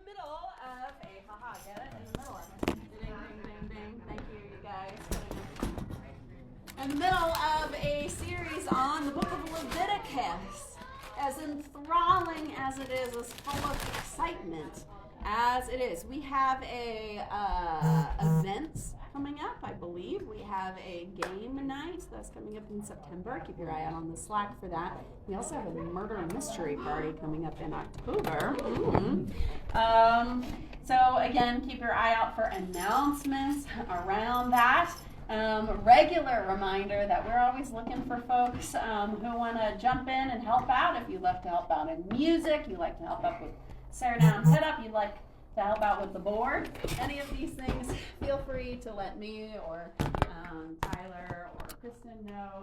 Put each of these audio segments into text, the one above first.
middle of a, haha, get it? In the middle of it. Ding, ding, ding, ding. Thank you, you guys. In the middle of a series on the Book of Leviticus. As enthralling as it is, as full of excitement as it is. We have a events coming up, I believe. We have a game night that's coming up in September. Keep your eye out on the Slack for that. We also have a murder mystery party coming up in October. So again, keep your eye out for announcements around that. Regular reminder that we're always looking for folks who want to jump in and help out. If you'd like to help out in music, you'd like to help out with Sarah down setup, you'd like to help out with the board, any of these things, feel free to let me or Tyler or Kristen know,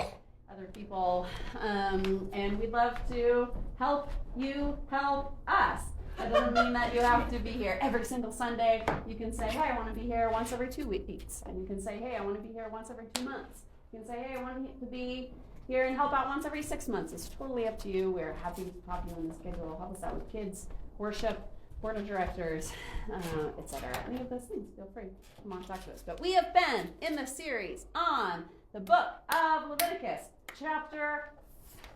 other people, and we'd love to help you help us. That doesn't mean that you have to be here every single Sunday. You can say, hey, I want to be here once every 2 weeks. And you can say, hey, I want to be here once every 2 months. You can say, hey, I want to be here and help out once every 6 months. It's totally up to you. We're happy to pop you in the schedule. Help us out with kids, worship, board of directors, etc. Any of those things, feel free. Come on, talk to us. But we have been in the series on the Book of Leviticus, chapter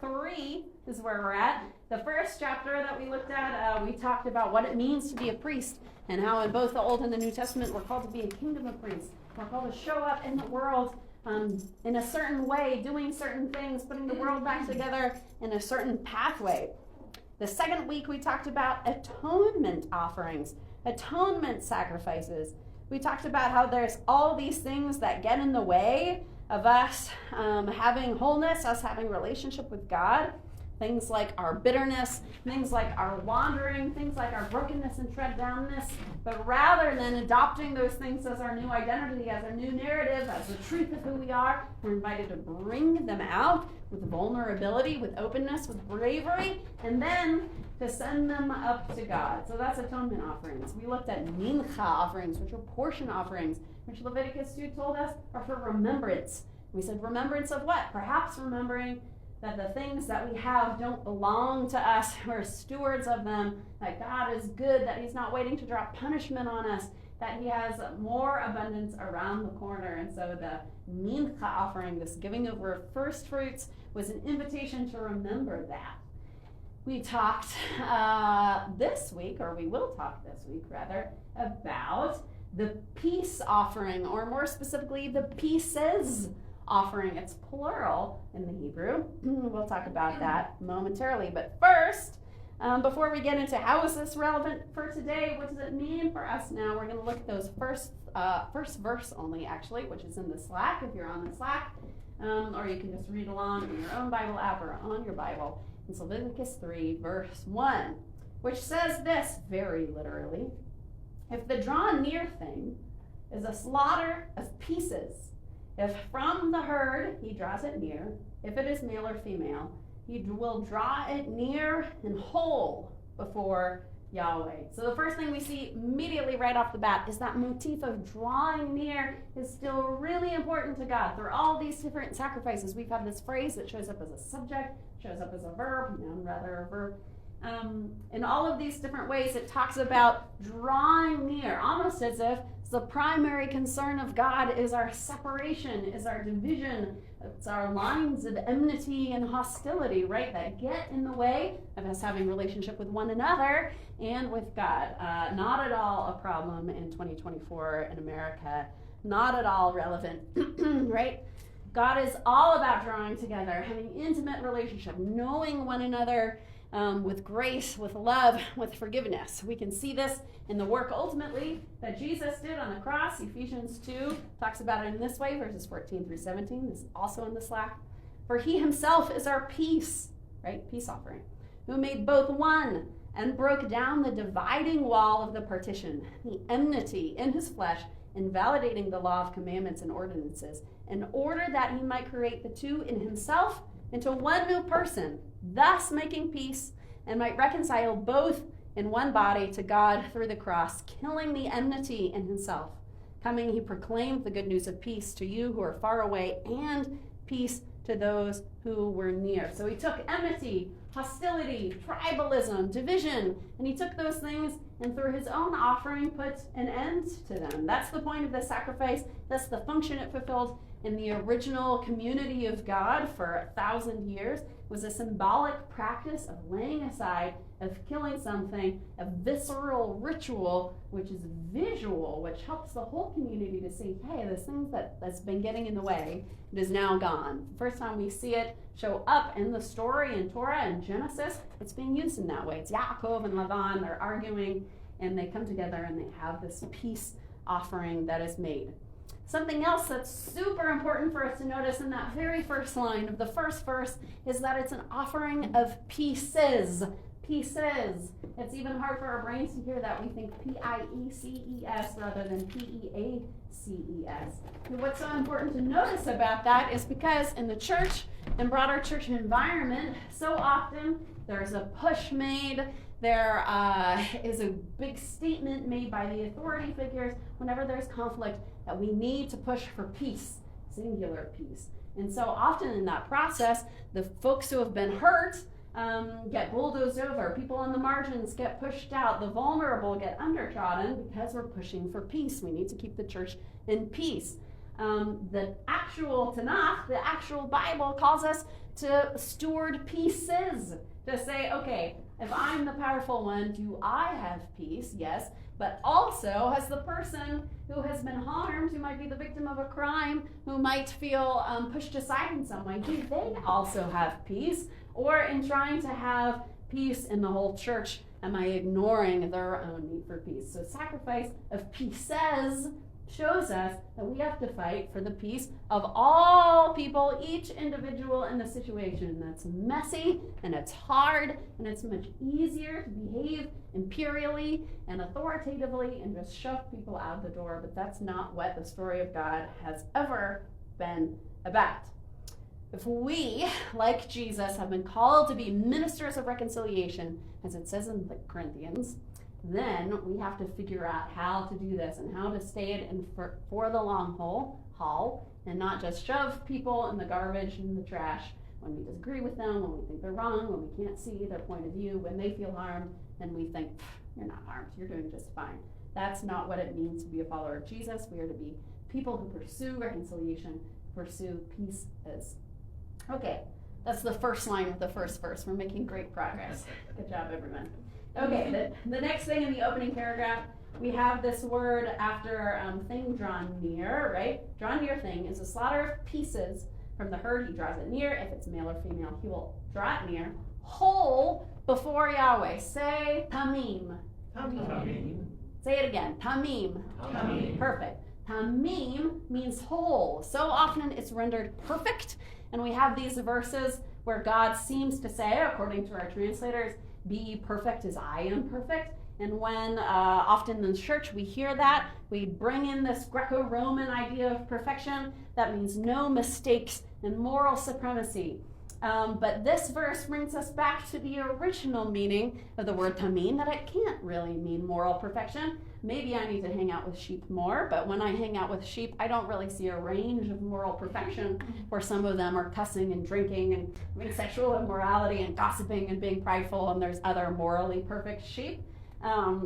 3 is where we're at. The first chapter that we looked at, we talked about what it means to be a priest and how in both the Old and the New Testament we're called to be a kingdom of priests. We're called to show up in the world in a certain way, doing certain things, putting the world back together in a certain pathway. The second week we talked about atonement offerings, atonement sacrifices. We talked about how there's all these things that get in the way of us having wholeness, us having relationship with God. Things like our bitterness, things like our wandering, things like our brokenness and tread downness. But rather than adopting those things as our new identity, as our new narrative, as the truth of who we are, we're invited to bring them out with vulnerability, with openness, with bravery, and then to send them up to God. So that's atonement offerings. We looked at mincha offerings, which are portion offerings, which Leviticus 2 told us are for remembrance. We said remembrance of what? Perhaps remembering that the things that we have don't belong to us. We're stewards of them, that God is good, that he's not waiting to drop punishment on us, that he has more abundance around the corner. And so the mincha offering, this giving over first fruits, was an invitation to remember that. We talked this week, or we will talk this week rather, about the peace offering, or more specifically, the pieces offering. It's plural in the Hebrew. We'll talk about that momentarily. But first, before we get into how is this relevant for today, what does it mean for us now, we're going to look at those first verse only, actually, which is in the Slack, if you're on the Slack, or you can just read along in your own Bible app or on your Bible. It's Leviticus 3, verse 1, which says this, very literally: if the drawn near thing is a slaughter of pieces, if from the herd he draws it near, if it is male or female, he will draw it near and whole before Yahweh. So the first thing we see immediately right off the bat is that motif of drawing near is still really important to God. Through all these different sacrifices, we've had this phrase that shows up as a subject, shows up as a verb, noun rather, a verb. In all of these different ways, it talks about drawing near, almost as if the primary concern of God is our separation, is our division. It's our lines of enmity and hostility, right, that get in the way of us having relationship with one another and with God. Not at all a problem in 2024 in America. Not at all relevant, right? God is all about drawing together, having intimate relationship, knowing one another with grace, with love, with forgiveness. We can see this in the work ultimately that Jesus did on the cross. Ephesians 2 talks about it in this way, verses 14 through 17. This is also in the Slack. For he himself is our peace, right? Peace offering, who made both one and broke down the dividing wall of the partition, the enmity in his flesh, invalidating the law of commandments and ordinances, in order that he might create the two in himself into one new person, thus making peace, and might reconcile both in one body to God through the cross, killing the enmity in himself. Coming, he proclaimed the good news of peace to you who are far away, and peace to those who were near. So he took enmity, hostility, tribalism, division. And he took those things and through his own offering put an end to them. That's the point of the sacrifice. That's the function it fulfilled in the original community of God for 1,000 years. It was a symbolic practice of laying aside, of killing something, a visceral ritual, which is visual, which helps the whole community to see, hey, this thing that's been getting in the way, it is now gone. The first time we see it show up in the story in Torah and Genesis, it's being used in that way. It's Yaakov and Lavan, they're arguing, and they come together and they have this peace offering that is made. Something else that's super important for us to notice in that very first line of the first verse is that it's an offering of pieces. Pieces. It's even hard for our brains to hear that. We think P-I-E-C-E-S rather than P-E-A-C-E-S. And what's so important to notice about that is because in the church and broader church environment, so often there's a push made, there is a big statement made by the authority figures whenever there's conflict that we need to push for peace, singular peace. And so often in that process, the folks who have been hurt get bulldozed over, people on the margins get pushed out, the vulnerable get undertrodden because we're pushing for peace. We need to keep the church in peace. The actual Tanakh, the actual Bible, calls us to steward pieces, to say, okay, if I'm the powerful one, do I have peace? Yes. But also, has the person who has been harmed, who might be the victim of a crime, who might feel pushed aside in some way, do they also have peace? Or in trying to have peace in the whole church, am I ignoring their own need for peace? So sacrifice of pieces shows us that we have to fight for the peace of all people, each individual in the situation. That's messy and it's hard and it's much easier to behave imperially and authoritatively and just shove people out the door, but that's not what the story of God has ever been about. If we, like Jesus, have been called to be ministers of reconciliation, as it says in the Corinthians, then we have to figure out how to do this and how to stay it in for the long haul and not just shove people in the garbage and the trash when we disagree with them, when we think they're wrong, when we can't see their point of view, when they feel harmed, and we think, you're not harmed, you're doing just fine. That's not what it means to be a follower of Jesus. We are to be people who pursue reconciliation, pursue peace as. Okay, that's the first line of the first verse. We're making great progress. Good job, everyone. Okay, the next thing in the opening paragraph, we have this word after thing drawn near, right? Drawn near thing is a slaughter of pieces from the herd. He draws it near. If it's male or female, he will draw it near. Whole before Yahweh. Say tamim. Tamim. Say it again. Tamim. Tamim. Perfect. Tamim means whole. So often it's rendered perfect. And we have these verses where God seems to say, according to our translators, be ye perfect as I am perfect. And when often in the church we hear that, we bring in this Greco-Roman idea of perfection. That means no mistakes and moral supremacy. But this verse brings us back to the original meaning of the word tamim, that it can't really mean moral perfection. Maybe I need to hang out with sheep more, but when I hang out with sheep, I don't really see a range of moral perfection where some of them are cussing and drinking and having sexual immorality and gossiping and being prideful, and there's other morally perfect sheep.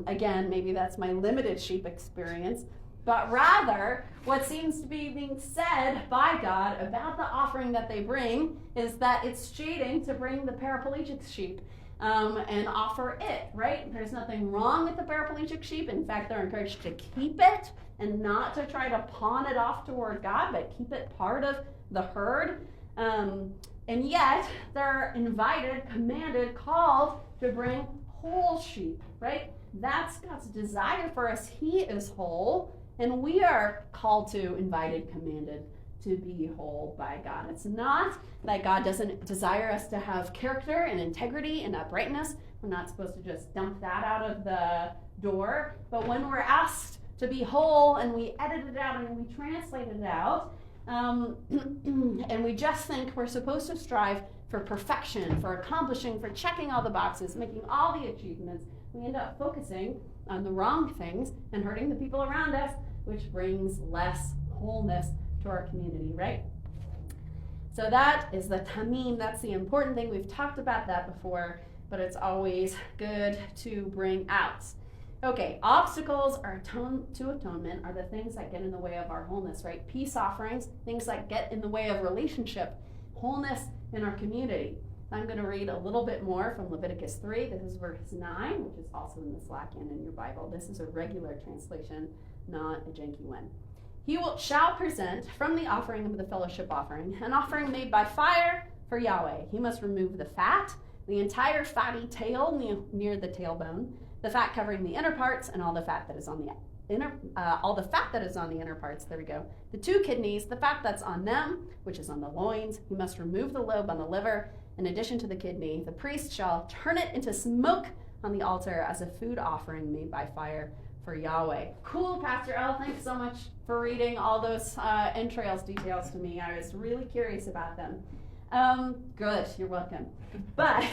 Again, maybe that's my limited sheep experience. But rather, what seems to be being said by God about the offering that they bring is that it's cheating to bring the paraplegic sheep and offer it, right? There's nothing wrong with the paraplegic sheep. In fact, they're encouraged to keep it and not to try to pawn it off toward God, but keep it part of the herd. And yet, they're invited, commanded, called to bring whole sheep, right? That's God's desire for us. He is whole. And we are called to, invited, commanded to be whole by God. It's not that God doesn't desire us to have character and integrity and uprightness. We're not supposed to just dump that out of the door. But when we're asked to be whole and we edit it out and we translate it out, and we just think we're supposed to strive for perfection, for accomplishing, for checking all the boxes, making all the achievements, we end up focusing on the wrong things and hurting the people around us, which brings less wholeness to our community, right? So that is the tamim. That's the important thing. We've talked about that before, but it's always good to bring out. Okay, obstacles to atonement are the things that get in the way of our wholeness, right? Peace offerings, things that get in the way of relationship, wholeness in our community. I'm going to read a little bit more from Leviticus 3. This is verse 9, which is also in the slack and in your Bible. This is a regular translation, not a janky one. He shall present from the offering of the fellowship offering an offering made by fire for Yahweh. He must remove the fat, the entire fatty tail near the tailbone, the fat covering the inner parts, and all the fat that is on the inner parts. There we go. The 2 kidneys, the fat that's on them, which is on the loins. He must remove the lobe on the liver. In addition to the kidney, the priest shall turn it into smoke on the altar as a food offering made by fire for Yahweh. Cool, Pastor Elle. Thanks so much for reading all those entrails details to me. I was really curious about them. Good, you're welcome. But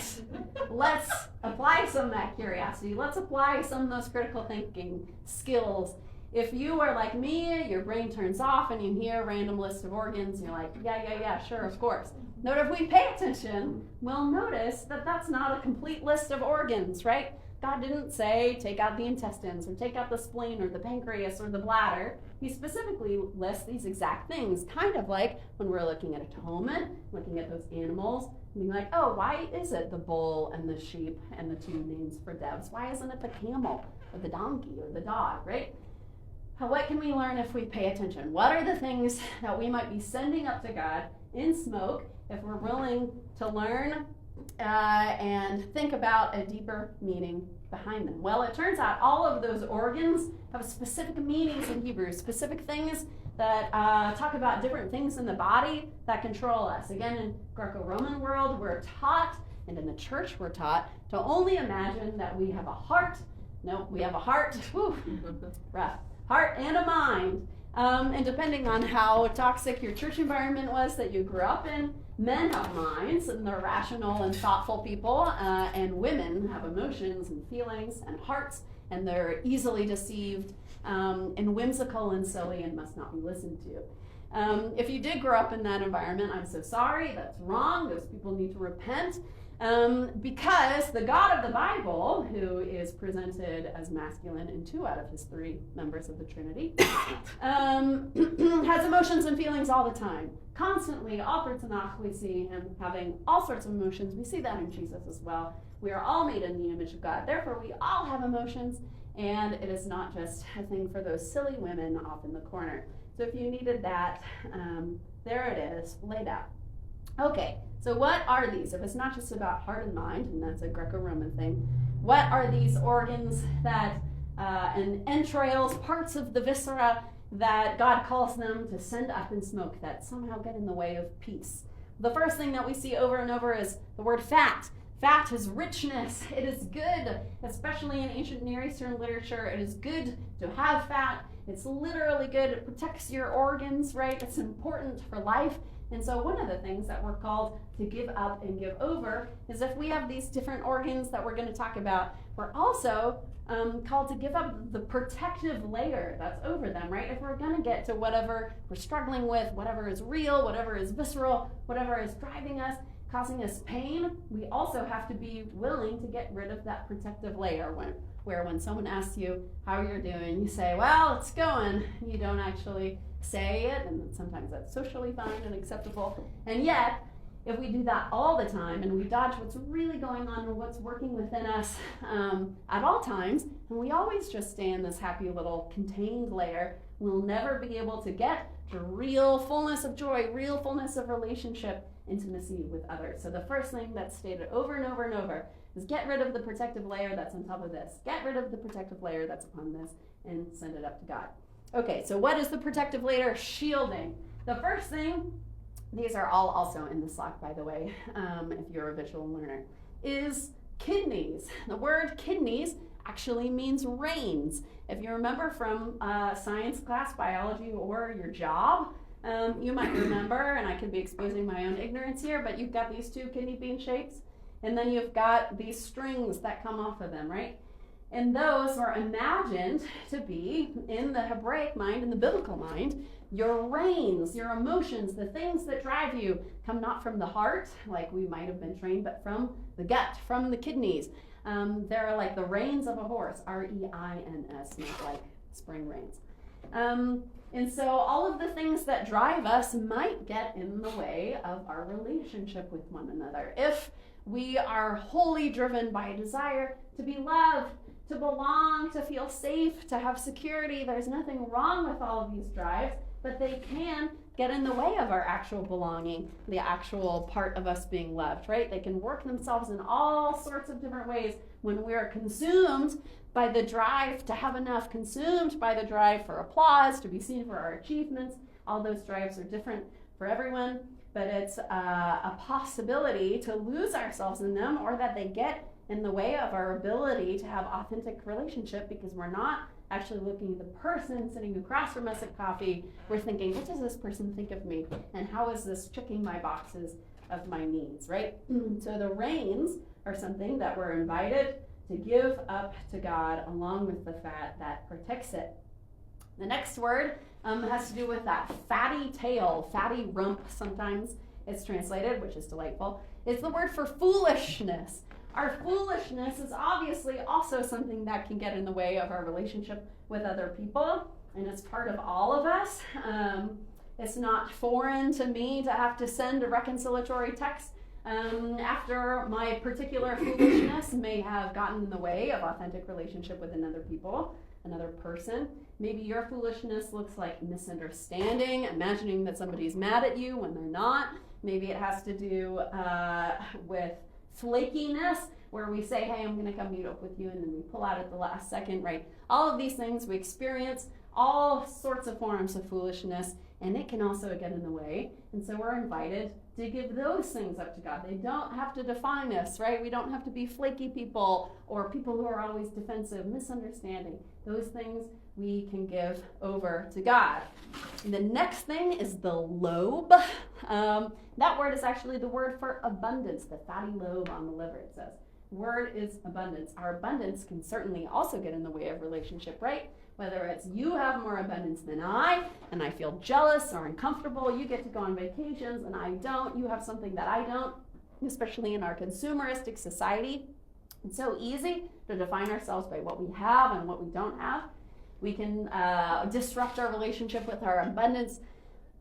let's apply some of that curiosity. Let's apply some of those critical thinking skills. If you are like me, your brain turns off and you hear a random list of organs, and you're like, yeah, sure, of course. Note if we pay attention, we'll notice that that's not a complete list of organs, right? God didn't say take out the intestines or take out the spleen or the pancreas or the bladder. He specifically lists these exact things, kind of like when we're looking at atonement, looking at those animals, being like, oh, why is it the bull and the sheep and the 2 names for doves? Why isn't it the camel or the donkey or the dog, right? What can we learn if we pay attention? What are the things that we might be sending up to God in smoke if we're willing to learn and think about a deeper meaning behind them? Well, it turns out all of those organs have specific meanings in Hebrew, specific things that talk about different things in the body that control us. Again, in Greco-Roman world, we're taught, and in the church we're taught, to only imagine that we have a heart. No, we have a heart. Whew, rough. Heart and a mind. And depending on how toxic your church environment was that you grew up in, men have minds, and they're rational and thoughtful people, and women have emotions and feelings and hearts, and they're easily deceived and whimsical and silly and must not be listened to. If you did grow up in that environment, I'm so sorry. That's wrong. Those people need to repent. Because the God of the Bible, who is presented as masculine in 2 out of his 3 members of the Trinity, has emotions and feelings all the time. Constantly, all through Tanakh, we see him having all sorts of emotions. We see that in Jesus as well. We are all made in the image of God. Therefore, we all have emotions, and it is not just a thing for those silly women off in the corner. So if you needed that, there it is, laid out. Okay, so what are these? If it's not just about heart and mind, and that's a Greco-Roman thing, what are these organs that, and entrails, parts of the viscera that God calls them to send up in smoke that somehow get in the way of peace? The first thing that we see over and over is the word fat. Fat is richness. It is good, especially in ancient Near Eastern literature. It is good to have fat. It's literally good. It protects your organs, right? It's important for life. And so one of the things that we're called to give up and give over is if we have these different organs that we're going to talk about, we're also called to give up the protective layer that's over them, right? If we're going to get to whatever we're struggling with, whatever is real, whatever is visceral, whatever is driving us, causing us pain, we also have to be willing to get rid of that protective layer where when someone asks you how you're doing, you say, well, it's going. You don't actually say it, and sometimes that's socially fine and acceptable. And yet, if we do that all the time and we dodge what's really going on and what's working within us at all times, and we always just stay in this happy little contained layer, we'll never be able to get to real fullness of joy, real fullness of relationship, intimacy with others. So the first thing that's stated over and over and over is get rid of the protective layer that's on top of this. Get rid of the protective layer that's upon this and send it up to God. Okay, so what is the protective layer? Shielding. The first thing, these are all also in the Slack, by the way, if you're a visual learner, is kidneys. The word kidneys actually means reins. If you remember from science class, biology, or your job, you might remember, and I could be exposing my own ignorance here, but you've got these 2 kidney bean shapes, and then you've got these strings that come off of them, right? And those were imagined to be, in the Hebraic mind, in the biblical mind, your reins, your emotions, the things that drive you come not from the heart, like we might have been trained, but from the gut, from the kidneys. They're like the reins of a horse, R-E-I-N-S, not like spring reins. And so all of the things that drive us might get in the way of our relationship with one another. If we are wholly driven by a desire to be loved, to belong, to feel safe, to have security, there's nothing wrong with all of these drives, but they can get in the way of our actual belonging, the actual part of us being loved, right? They can work themselves in all sorts of different ways when we're consumed by the drive to have enough, consumed by the drive for applause, to be seen for our achievements. All those drives are different for everyone, but it's a possibility to lose ourselves in them, or that they get in the way of our ability to have authentic relationship, because we're not actually looking at the person sitting across from us at coffee. We're thinking, what does this person think of me? And how is this checking my boxes of my needs, right? So the reins are something that we're invited to give up to God, along with the fat that protects it. The next word has to do with that fatty tail, fatty rump sometimes it's translated, which is delightful. It's the word for foolishness. Our foolishness is obviously also something that can get in the way of our relationship with other people, and it's part of all of us. It's not foreign to me to have to send a reconciliatory text after my particular foolishness may have gotten in the way of authentic relationship with another person. Maybe your foolishness looks like misunderstanding, imagining that somebody's mad at you when they're not. Maybe it has to do with flakiness, where we say, hey, I'm going to come meet up with you, and then we pull out at the last second, right? All of these things we experience, all sorts of forms of foolishness, and it can also get in the way. And so we're invited to give those things up to God. They don't have to define us, right? We don't have to be flaky people or people who are always defensive, misunderstanding. Those things we can give over to God. And the next thing is the lobe. That word is actually the word for abundance, the fatty lobe on the liver, it says. Word is abundance. Our abundance can certainly also get in the way of relationship, right? Whether it's you have more abundance than I, and I feel jealous or uncomfortable, you get to go on vacations and I don't, you have something that I don't, especially in our consumeristic society. It's so easy to define ourselves by what we have and what we don't have. We can disrupt our relationship with our abundance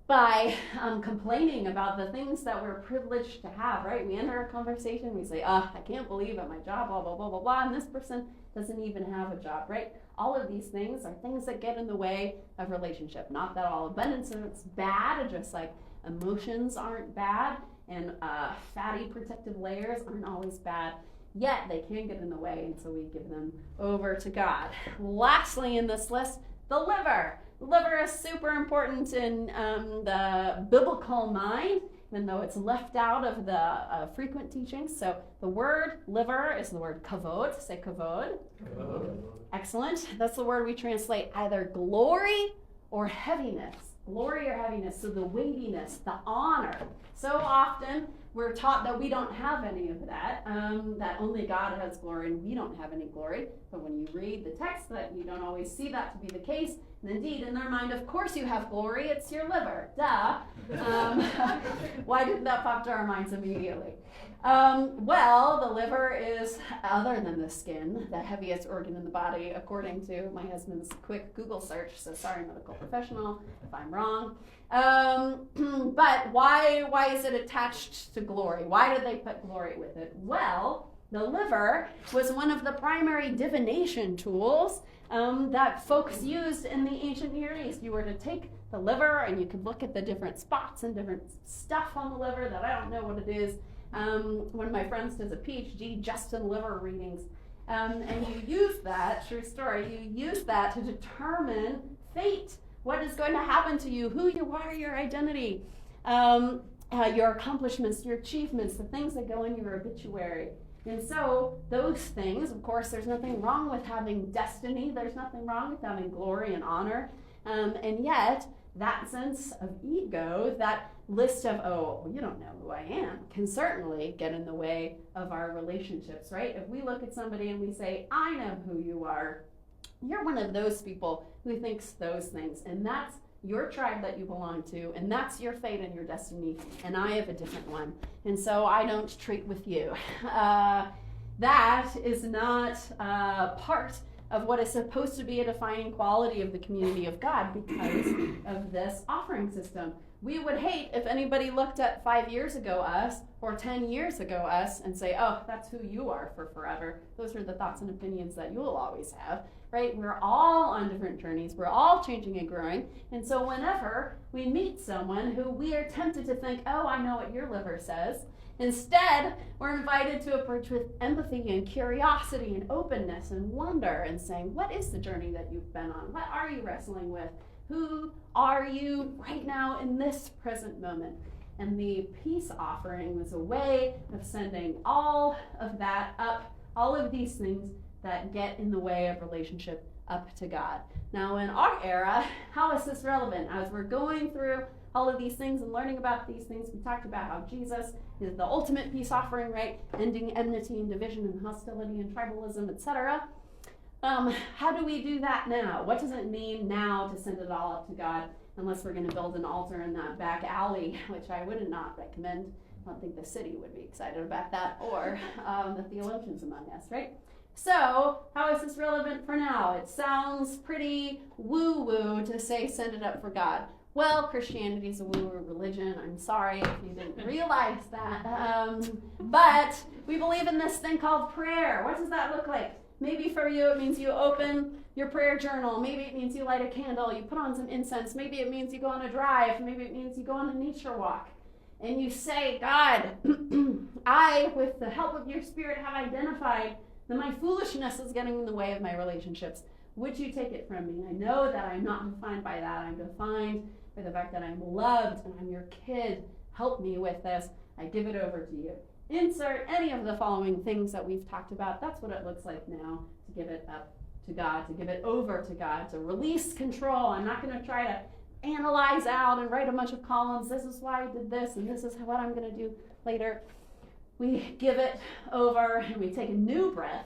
by complaining about the things that we're privileged to have, right? We enter a conversation, we say, I can't believe at my job, blah, blah, blah, blah, blah, and this person doesn't even have a job, right? All of these things are things that get in the way of relationship. Not that all abundance is bad, just like emotions aren't bad, and fatty protective layers aren't always bad, yet they can get in the way, and so we give them over to God. Lastly in this list, the liver. The liver is super important in the biblical mind, even though it's left out of the frequent teachings. So the word liver is the word kavod. Say kavod. Kavod. Excellent. That's the word we translate either glory or heaviness. Glory or heaviness, so the weightiness, the honor. So often we're taught that we don't have any of that, that only God has glory and we don't have any glory. But when you read the text, that you don't always see that to be the case. And indeed, in their mind, of course you have glory, it's your liver. Duh. Why didn't that pop to our minds immediately? Well, the liver is, other than the skin, the heaviest organ in the body, according to my husband's quick Google search. So sorry, medical professional, if I'm wrong. But why is it attached to glory? Why did they put glory with it? Well, the liver was one of the primary divination tools that folks used in the ancient Near East. You were to take the liver and you could look at the different spots and different stuff on the liver that I don't know what it is. One of my friends does a PhD just in liver readings. And you use that, true story, you use that to determine fate. What is going to happen to you, who you are, your identity, your accomplishments, your achievements, the things that go in your obituary. And so those things, of course, there's nothing wrong with having destiny. There's nothing wrong with having glory and honor. And yet, that sense of ego, that list of, oh, you don't know who I am, can certainly get in the way of our relationships, right? If we look at somebody and we say, I know who you are, you're one of those people who thinks those things, and that's your tribe that you belong to, and that's your fate and your destiny, and I have a different one, and so I don't treat with you. That is not part of what is supposed to be a defining quality of the community of God because of this offering system. We would hate if anybody looked at 5 years ago us or 10 years ago us and say, oh, that's who you are for forever. Those are the thoughts and opinions that you'll always have, right? We're all on different journeys. We're all changing and growing. And so whenever we meet someone who we are tempted to think, oh, I know what your liver says, instead, we're invited to approach with empathy and curiosity and openness and wonder and saying, what is the journey that you've been on? What are you wrestling with? Who are you right now in this present moment? And the peace offering was a way of sending all of that up, all of these things that get in the way of relationship up to God. Now, in our era, how is this relevant? As we're going through all of these things and learning about these things, we talked about how Jesus is the ultimate peace offering, right? Ending enmity and division and hostility and tribalism, etc. How do we do that now? What does it mean now to send it all up to God, unless we're going to build an altar in that back alley, which I would not recommend. I don't think the city would be excited about that, or the theologians among us, right? So, how is this relevant for now? It sounds pretty woo-woo to say send it up for God. Well, Christianity is a woo-woo religion. I'm sorry if you didn't realize that. But we believe in this thing called prayer. What does that look like? Maybe for you it means you open your prayer journal. Maybe it means you light a candle. You put on some incense. Maybe it means you go on a drive. Maybe it means you go on a nature walk. And you say, God, I, with the help of your Spirit, have identified that my foolishness is getting in the way of my relationships. Would you take it from me? I know that I'm not defined by that. I'm defined by the fact that I'm loved and I'm your kid. Help me with this. I give it over to you. Insert any of the following things that we've talked about. That's what it looks like now, to give it up to God, to give it over to God, to release control. I'm not going to try to analyze out and write a bunch of columns. This is why I did this, and this is what I'm going to do later. We give it over, and we take a new breath,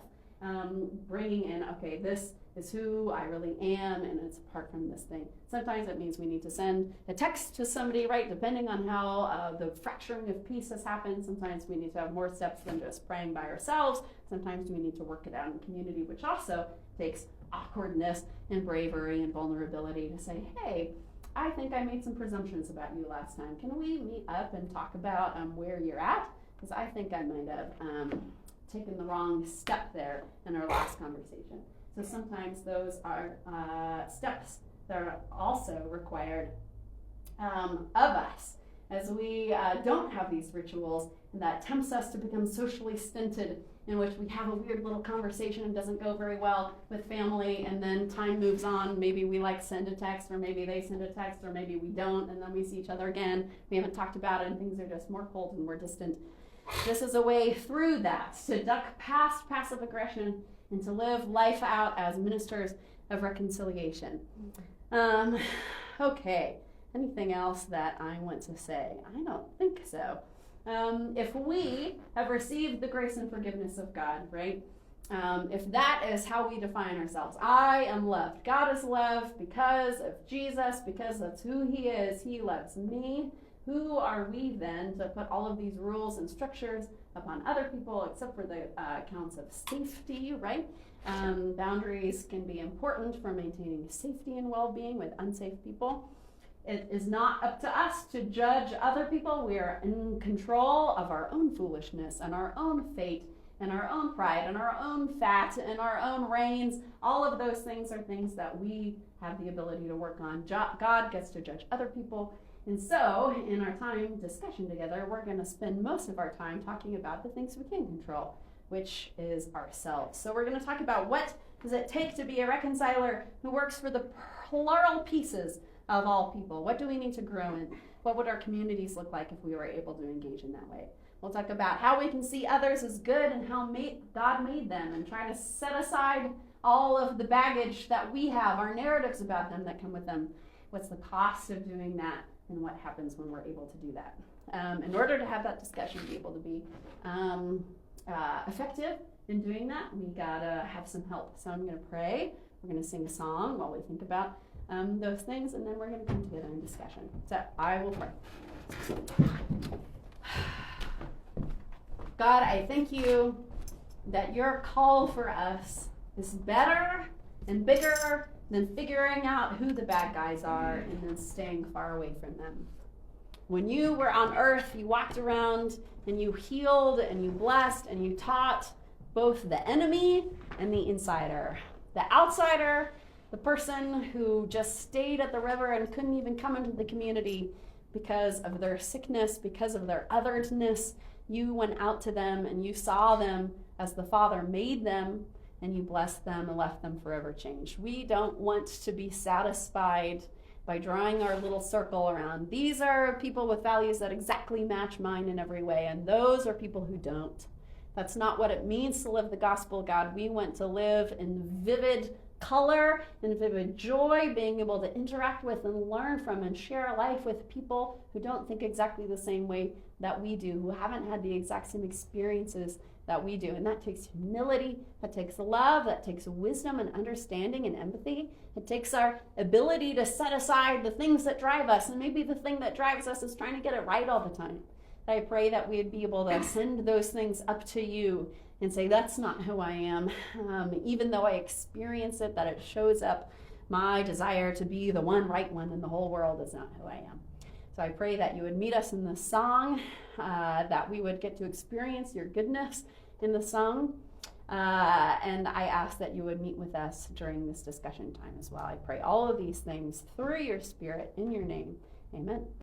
bringing in, okay, this is who I really am, and it's apart from this thing. Sometimes it means we need to send a text to somebody, right, depending on how the fracturing of peace has happened. Sometimes we need to have more steps than just praying by ourselves. Sometimes we need to work it out in community, which also takes awkwardness and bravery and vulnerability to say, hey, I think I made some presumptions about you last time. Can we meet up and talk about where you're at? Because I think I might have taken the wrong step there in our last conversation. So sometimes those are steps that are also required of us, as we don't have these rituals, and that tempts us to become socially stinted, in which we have a weird little conversation and doesn't go very well with family, and then time moves on. Maybe we send a text, or maybe they send a text, or maybe we don't, and then we see each other again. We haven't talked about it, and things are just more cold and more distant. This is a way through that, to duck past passive aggression and to live life out as ministers of reconciliation. Okay, anything else that I want to say? I don't think so. If we have received the grace and forgiveness of God, right? If that is how we define ourselves, I am loved. God is loved because of Jesus, because that's who he is. He loves me. Who are we then to put all of these rules and structures upon other people, except for the accounts of safety, right? Boundaries can be important for maintaining safety and well-being with unsafe people. It is not up to us to judge other people. We are in control of our own foolishness and our own fate and our own pride and our own fat and our own reins. All of those things are things that we have the ability to work on. God gets to judge other people. And so, in our time discussion together, we're going to spend most of our time talking about the things we can control, which is ourselves. So we're going to talk about what does it take to be a reconciler who works for the plural pieces of all people. What do we need to grow in? What would our communities look like if we were able to engage in that way? We'll talk about how we can see others as good and how God made them, and try to set aside all of the baggage that we have, our narratives about them that come with them. what's the cost of doing that, and what happens when we're able to do that. In order to have that discussion, be able to be effective in doing that, we gotta have some help. So I'm gonna pray. We're gonna sing a song while we think about those things, and then we're gonna come together in discussion. So I will pray. God, I thank you that your call for us is better and bigger than figuring out who the bad guys are and then staying far away from them. When you were on earth, you walked around and you healed and you blessed and you taught both the enemy and the insider. The outsider, the person who just stayed at the river and couldn't even come into the community because of their sickness, because of their otherness, you went out to them and you saw them as the Father made them, and you blessed them and left them forever changed. We don't want to be satisfied by drawing our little circle around. These are people with values that exactly match mine in every way, and those are people who don't. That's not what it means to live the gospel, God. We want to live in vivid color and vivid joy, being able to interact with and learn from and share life with people who don't think exactly the same way that we do, who haven't had the exact same experiences that we do. And that takes humility, that takes love, that takes wisdom and understanding and empathy. It takes our ability to set aside the things that drive us, and maybe the thing that drives us is trying to get it right all the time. I pray that we'd be able to send those things up to you and say, that's not who I am. Even though I experience it, that it shows up, my desire to be the one right one in the whole world is not who I am. So I pray that you would meet us in the song, that we would get to experience your goodness in the song. And I ask that you would meet with us during this discussion time as well. I pray all of these things through your Spirit in your name. Amen.